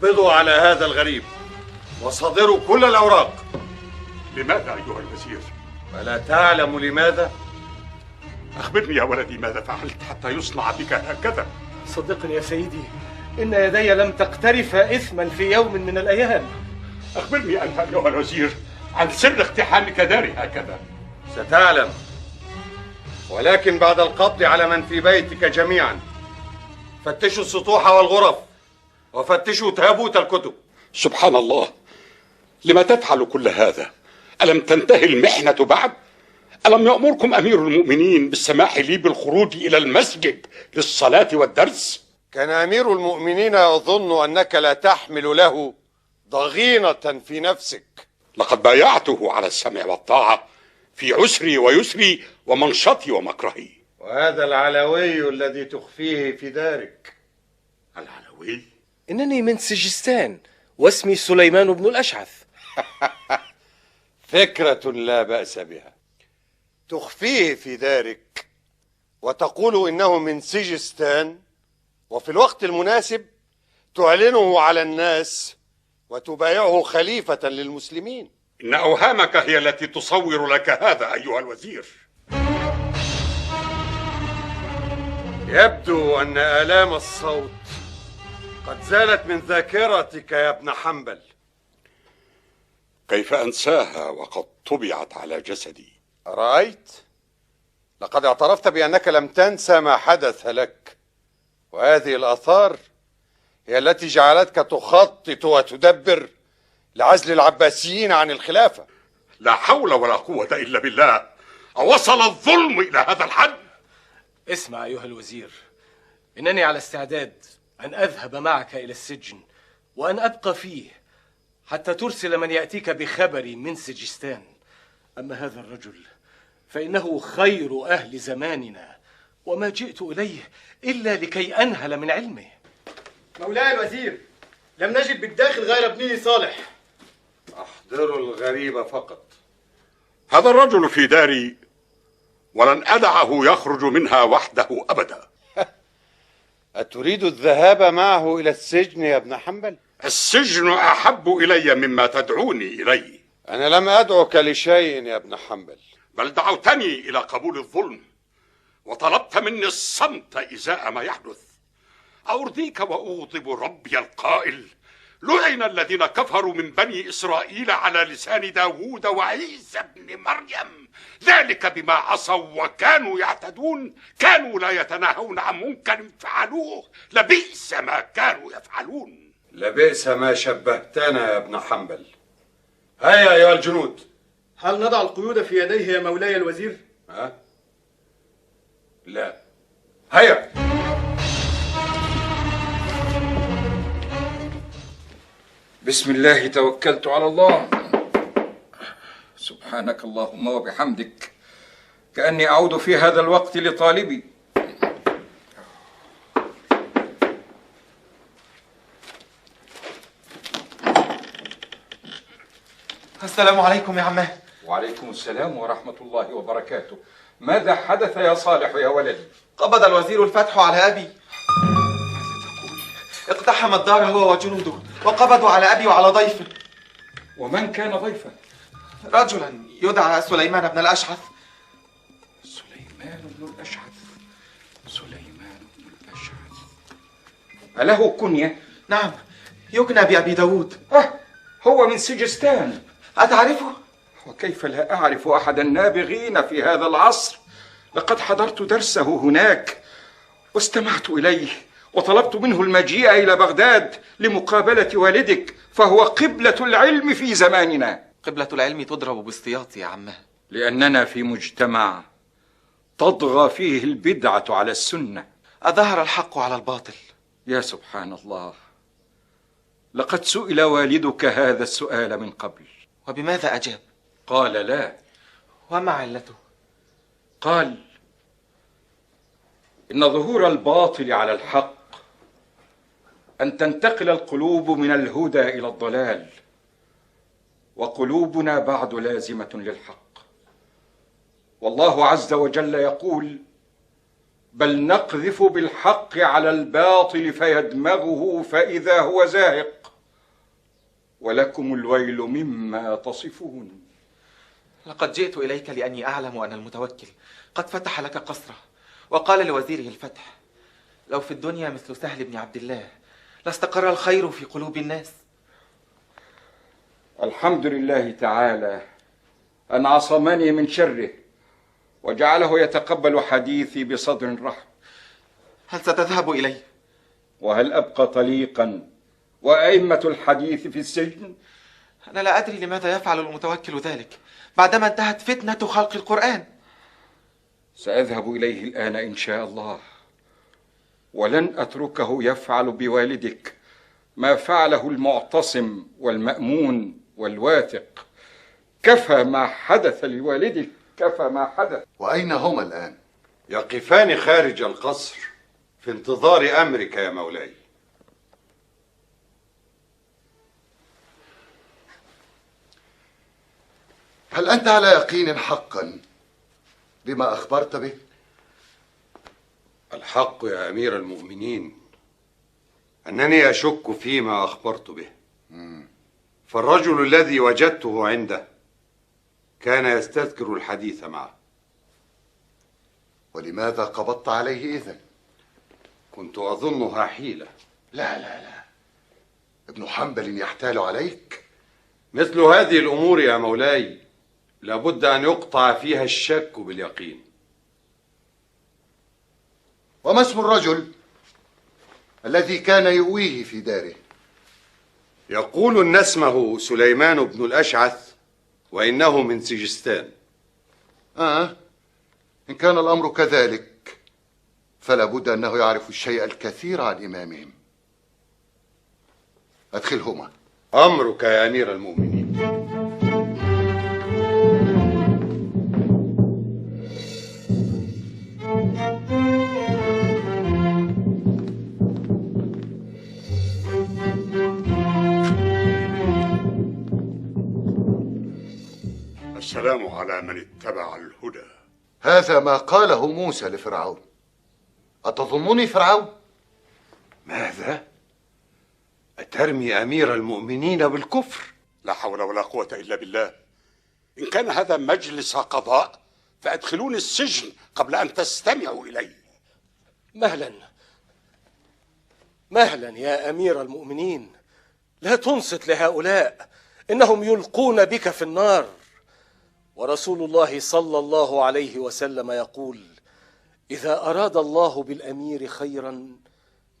اقبضوا على هذا الغريب وصادروا كل الأوراق. لماذا أيها الوزير؟ ألا تعلم لماذا؟ أخبرني يا ولدي، ماذا فعلت حتى يصنع بك هكذا؟ صدقني يا سيدي، إن يدي لم تقترف إثما في يوم من الأيام. أخبرني أنت أيها الوزير عن سر اقتحامك داري هكذا. ستعلم، ولكن بعد القبض على من في بيتك جميعا. فتشوا السطوح والغرف وفتشوا تابوت الكتب. سبحان الله، لما تفعل كل هذا؟ ألم تنتهي المحنة بعد؟ ألم يأمركم أمير المؤمنين بالسماح لي بالخروج إلى المسجد للصلاة والدرس؟ كان أمير المؤمنين يظن أنك لا تحمل له ضغينة في نفسك. لقد بايعته على السمع والطاعة في عسري ويسري ومنشطي ومكرهي. وهذا العلوي الذي تخفيه في دارك. العلوي؟ إنني من سجستان واسمي سليمان بن الأشعث. فكرة لا بأس بها. تخفيه في دارك وتقول إنه من سجستان، وفي الوقت المناسب تعلنه على الناس وتبايعه خليفة للمسلمين. إن أوهامك هي التي تصور لك هذا أيها الوزير. يبدو أن آلام الصوت قد زالت من ذاكرتك يا ابن حنبل. كيف أنساها وقد طبعت على جسدي؟ رأيت؟ لقد اعترفت بأنك لم تنسى ما حدث لك، وهذه الآثار هي التي جعلتك تخطط وتدبر لعزل العباسيين عن الخلافة. لا حول ولا قوة إلا بالله، أوصل الظلم إلى هذا الحد؟ اسمع أيها الوزير، إنني على استعداد أن أذهب معك إلى السجن وأن أبقى فيه حتى ترسل من يأتيك بخبري من سجستان. أما هذا الرجل فإنه خير أهل زماننا، وما جئت إليه إلا لكي أنهل من علمه. مولاي الوزير، لم نجد بالداخل غير ابنه صالح. احضروا الغريب فقط. هذا الرجل في داري ولن أدعه يخرج منها وحده أبدا. أتريد الذهاب معه إلى السجن يا ابن حنبل؟ السجن أحب إلي مما تدعوني إليه. أنا لم أدعك لشيء يا ابن حنبل، بل دعوتني إلى قبول الظلم وطلبت مني الصمت إزاء ما يحدث. أرضيك وأغضب ربي القائل: لعن الذين كفروا من بني إسرائيل على لسان داوود وعيسى ابن مريم، ذلك بما عصوا وكانوا يعتدون، كانوا لا يتناهون عن منكر فعلوه، لبئس ما كانوا يفعلون. لبئس ما شبهتنا يا ابن حنبل. هيا أيها الجنود. هل نضع القيود في يديه يا مولاي الوزير؟ ها؟ لا. هيا. بسم الله توكلت على الله. سبحانك اللهم وبحمدك، كأني أعود في هذا الوقت لطالبي. السلام عليكم يا عماه. وعليكم السلام ورحمة الله وبركاته. ماذا حدث يا صالح يا ولدي؟ قبض الوزير الفتح على أبي. اقتحم الدار هو وجنوده وقبضوا على أبي وعلى ضيفه. ومن كان ضيفه؟ رجلا يدعى سليمان بن الأشعث. سليمان بن الأشعث. سليمان بن الأشعث. أله كنية؟ نعم، يكنى بأبي داود. هو من سجستان. أتعرفه؟ وكيف لا أعرف أحد النابغين في هذا العصر؟ لقد حضرت درسه هناك واستمعت إليه، وطلبت منه المجيء إلى بغداد لمقابلة والدك، فهو قبلة العلم في زماننا. قبلة العلم تضرب باستياط يا عماه، لأننا في مجتمع تطغى فيه البدعة على السنة. أظهر الحق على الباطل. يا سبحان الله، لقد سئل والدك هذا السؤال من قبل. وبماذا أجاب؟ قال لا. وما علته؟ قال إن ظهور الباطل على الحق أن تنتقل القلوب من الهدى إلى الضلال، وقلوبنا بعد لازمة للحق. والله عز وجل يقول: بل نقذف بالحق على الباطل فيدمغه فإذا هو زاهق. ولكم الويل مما تصفون. لقد جئت إليك لأني أعلم أن المتوكل قد فتح لك قصره وقال لوزيره الفتح. لو في الدنيا مثل سهل بن عبد الله لاستقر الخير في قلوب الناس. الحمد لله تعالى أن عصمني من شره وجعله يتقبل حديثي بصدر رحب. هل ستذهب إليه؟ وهل أبقى طليقا وأئمة الحديث في السجن؟ أنا لا أدري لماذا يفعل المتوكل ذلك بعدما انتهت فتنة خلق القرآن. سأذهب إليه الآن إن شاء الله، ولن أتركه يفعل بوالدك ما فعله المعتصم والمأمون والواثق. كفى ما حدث لوالدك، كفى ما حدث. وأين هما الآن؟ يقفان خارج القصر في انتظار أمرك يا مولاي. هل أنت على يقين حقا بما أخبرت به؟ الحق يا أمير المؤمنين أنني أشك فيما أخبرت به. فالرجل الذي وجدته عنده كان يستذكر الحديث معه. ولماذا قبضت عليه إذن؟ كنت أظنها حيلة. لا ابن حنبل يحتال عليك؟ مثل هذه الأمور يا مولاي لابد أن يقطع فيها الشك باليقين. وما اسم الرجل الذي كان يؤويه في داره؟ يقول أن اسمه سليمان بن الأشعث وإنه من سجستان. إن كان الأمر كذلك فلا بد أنه يعرف الشيء الكثير عن إمامهم. أدخلهما. أمرك يا أمير المؤمنين. السلام على من اتبع الهدى. هذا ما قاله موسى لفرعون. أتظنني فرعون؟ ماذا؟ أترمي أمير المؤمنين بالكفر؟ لا حول ولا قوة إلا بالله. إن كان هذا مجلس قضاء فأدخلوني السجن قبل أن تستمعوا إلي. مهلا يا أمير المؤمنين، لا تنصت لهؤلاء، إنهم يلقون بك في النار. ورسول الله صلى الله عليه وسلم يقول: إذا أراد الله بالأمير خيرا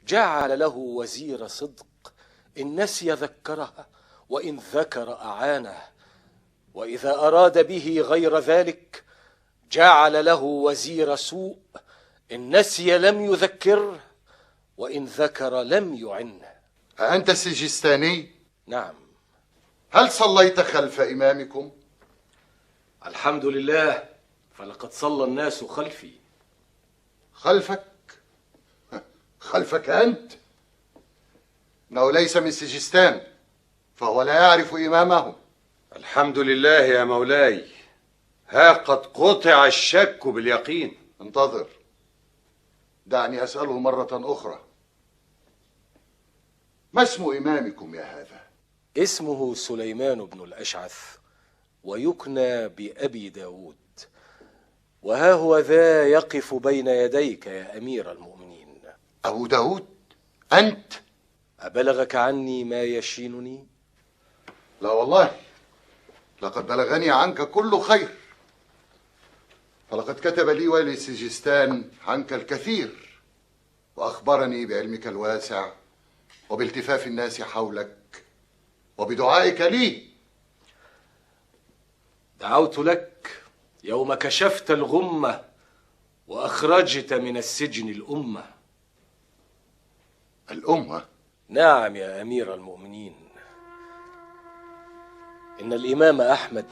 جعل له وزير صدق، إن نسي ذكره وإن ذكر أعانه، وإذا أراد به غير ذلك جعل له وزير سوء، إن نسي لم يذكره وإن ذكر لم يعنه. أأنت سجستاني؟ نعم. هل صليت خلف إمامكم؟ الحمد لله، فلقد صلى الناس خلفي. خلفك؟ خلفك أنت؟ إنه ليس من سجستان فهو لا يعرف إمامه. الحمد لله يا مولاي، ها قد قطع الشك باليقين. انتظر، دعني أسأله مرة أخرى. ما اسم إمامكم يا هذا؟ اسمه سليمان بن الأشعث ويكنى بأبي داود، وها هو ذا يقف بين يديك يا أمير المؤمنين. أبو داود؟ أنت؟ أبلغك عني ما يشينني؟ لا والله، لقد بلغني عنك كل خير، فلقد كتب لي والي سجستان عنك الكثير، وأخبرني بعلمك الواسع وبالتفاف الناس حولك وبدعائك لي. دعوت لك يوم كشفت الغمة وأخرجت من السجن الأمة. الأمة؟ نعم يا أمير المؤمنين، إن الإمام أحمد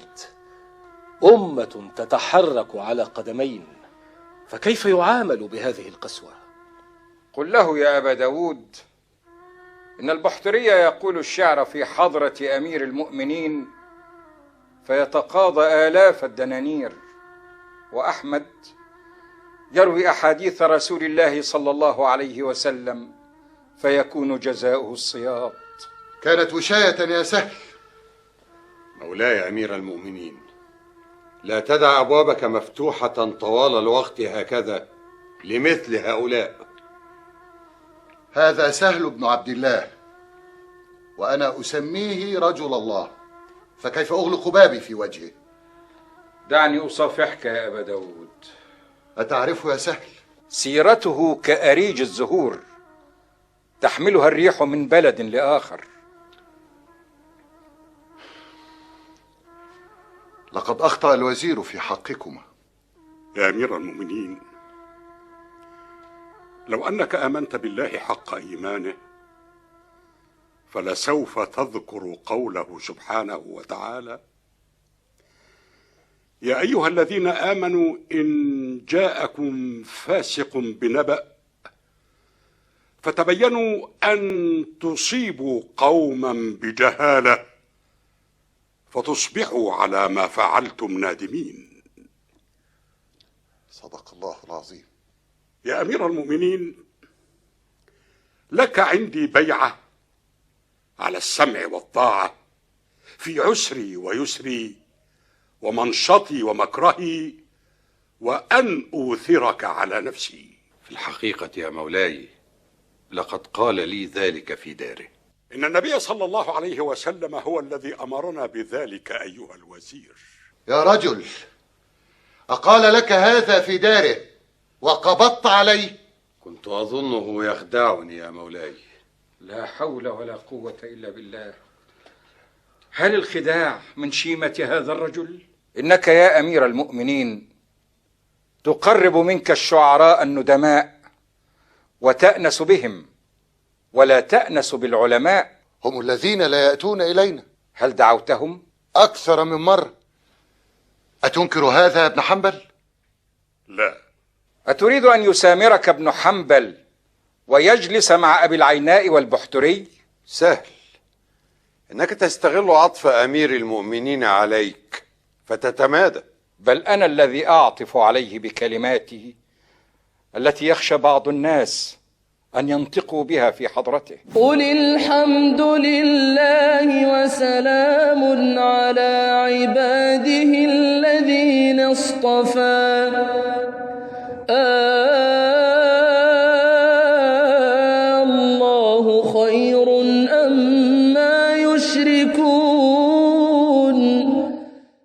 أمة تتحرك على قدمين، فكيف يعامل بهذه القسوة؟ قل له يا أبا داود إن البحتري يقول الشعر في حضرة أمير المؤمنين فيتقاضى آلاف الدنانير، وأحمد يروي أحاديث رسول الله صلى الله عليه وسلم فيكون جزاؤه الصياط. كانت وشاية يا سهل. مولاي أمير المؤمنين، لا تدع أبوابك مفتوحة طوال الوقت هكذا لمثل هؤلاء. هذا سهل بن عبد الله، وأنا أسميه رجل الله، فكيف أغلق بابي في وجهه؟ دعني أصافحك يا أبا داود. أتعرفه يا سهل؟ سيرته كأريج الزهور تحملها الريح من بلد لآخر. لقد أخطأ الوزير في حقكما. يا أمير المؤمنين، لو أنك آمنت بالله حق إيمانه فلسوف تذكر قوله سبحانه وتعالى: يا أيها الذين آمنوا إن جاءكم فاسق بنبأ فتبينوا أن تصيبوا قوما بجهالة فتصبحوا على ما فعلتم نادمين. صدق الله العظيم. يا أمير المؤمنين، لك عندي بيعة على السمع والطاعة في عسري ويسري ومنشطي ومكرهي، وأن أوثرك على نفسي. في الحقيقة يا مولاي لقد قال لي ذلك في داره. إن النبي صلى الله عليه وسلم هو الذي أمرنا بذلك أيها الوزير. يا رجل، أقال لك هذا في داره وقبضت عليه؟ كنت أظنه يخدعني يا مولاي. لا حول ولا قوة إلا بالله. هل الخداع من شيمة هذا الرجل؟ إنك يا أمير المؤمنين تقرب منك الشعراء الندماء وتأنس بهم ولا تأنس بالعلماء. هم الذين لا يأتون إلينا. هل دعوتهم؟ أكثر من مرة. أتنكر هذا يا ابن حنبل؟ لا. أتريد أن يسامرك ابن حنبل ويجلس مع أبي العيناء والبحتري؟ سهل، إنك تستغل عطف أمير المؤمنين عليك فتتمادى. بل أنا الذي أعطف عليه بكلماته التي يخشى بعض الناس أن ينطقوا بها في حضرته. قل الحمد لله وسلام على عباده الذين اصطفى